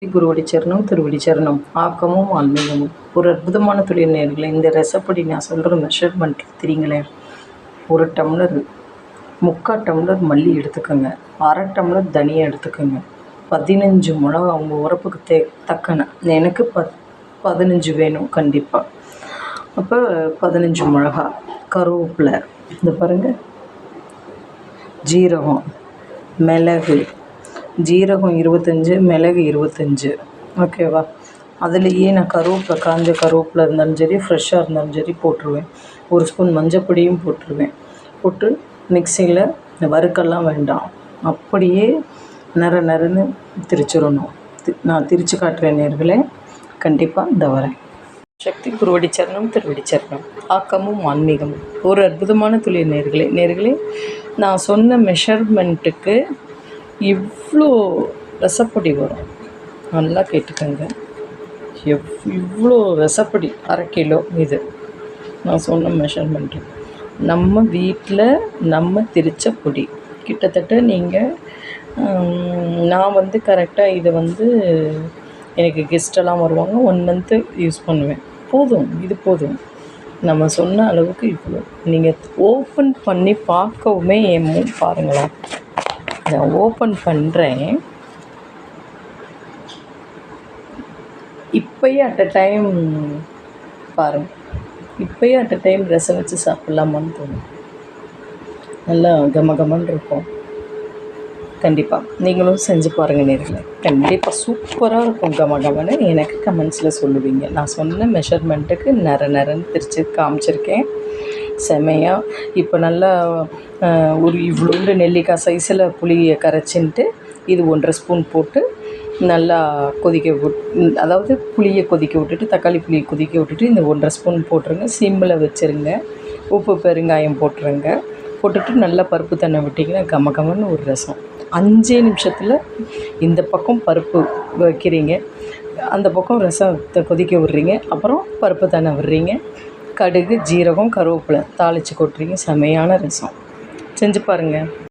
குருவடி சரணம் திருவடி சரணம். ஆக்கமும் ஆன்மீகமும். ஒரு அற்புதமான தொழில் நேயர்களே. இந்த ரெசப்படி நான் சொல்கிற மெஷர்மெண்ட் தெரியுங்களேன். 1 டம்ளர் 3/4 டம்ளர் மல்லி எடுத்துக்கோங்க. 1/2 டம்ளர் தனியாக எடுத்துக்கோங்க. 15 மிளகா அவங்க உரப்புக்கு தக்கன. எனக்கு 15 வேணும் கண்டிப்பாக. அப்போ 15 மிளகா, கருவேப்பிலை, இந்த பாருங்கள், ஜீரகம், மிளகு, ஜீரகம் 25, மிளகு 25. ஓகேவா? அதுலேயே நான் காஞ்ச கருவேப்பிலை இருந்தாலும் சரி, ஃப்ரெஷ்ஷாக இருந்தாலும் சரி போட்டுருவேன். 1 ஸ்பூன் மஞ்சப்பொடியும் போட்டுருவேன். போட்டு மிக்சியில் வறுக்கெல்லாம் வேண்டாம், அப்படியே நறுன்னு திரிச்சிடணும். நான் திரித்து காட்டுறேன் நேர்களே. கண்டிப்பாக இந்த வரேன். சக்தி குருவடி சரணம் திருவடி சரணம். ஆக்கமும் ஆன்மீகமும். ஒரு அற்புதமான தொழில் நேர்களே. நான் சொன்ன மெஷர்மெண்ட்டுக்கு இவ்வளோ ரசப்பொடி வரும். நல்லா கேட்டுக்கோங்க. இவ்வளோ ரசப்பொடி 1/2 கிலோ. இது நான் சொன்ன மெஷர்மெண்ட்டு. நம்ம வீட்டில் நம்ம திரிச்ச பொடி. கிட்டத்தட்ட நீங்கள் நான் கரெக்டாக இதை எனக்கு கெஸ்ட்டெல்லாம் வருவாங்க, 1 மந்த்து யூஸ் பண்ணுவேன். இது போதும். நம்ம சொன்ன அளவுக்கு இவ்வளோ. நீங்கள் ஓப்பன் பண்ணி பார்க்கவுமே பாருங்களேன். நான் ஓப்பன் பண்ணுறேன். இப்போயே அட் அ டைம் பாருங்கள். இப்போயே அட் அ டைம் ரசம் வச்சு சாப்பிட்லாமான்னு தோணும். நல்லா கமகமன்னு இருக்கும். கண்டிப்பாக நீங்களும் செஞ்சு பாருங்கள் நேர்களே. கண்டிப்பாக சூப்பராக இருக்கும். கமகமன்னு எனக்கு கமெண்ட்ஸில் சொல்லுவீங்க. நான் சொன்ன மெஷர்மெண்ட்டுக்கு நரன்னு திரிச்சு காமிச்சிருக்கேன். செமையாக இப்போ நல்லா ஒரு இவ்வளோண்டு நெல்லிக்காய் சைஸில் புளியை கரைச்சின்ட்டு இது 1.5 ஸ்பூன் போட்டு நல்லா அதாவது புளியை கொதிக்க விட்டுட்டு, தக்காளி புளியை கொதிக்க விட்டுட்டு இந்த 1.5 ஸ்பூன் போட்டுருங்க. சிம்மில் வச்சுருங்க. உப்பு பெருங்காயம் போட்டுருங்க. போட்டுட்டு நல்லா பருப்பு தண்ணி விட்டிங்கன்னா கமகமன்னு ஒரு ரசம். 5 நிமிஷத்தில் இந்த பக்கம் பருப்பு வைக்கிறீங்க, அந்த பக்கம் ரசத்தை கொதிக்க விட்றீங்க. அப்புறம் பருப்பு தண்ணி விடுறீங்க. கடுகு, ஜீரகம், கருவேப்பிலை தாளித்து கொட்டுறீங்க. செமையான ரசம். செஞ்சு பாருங்கள்.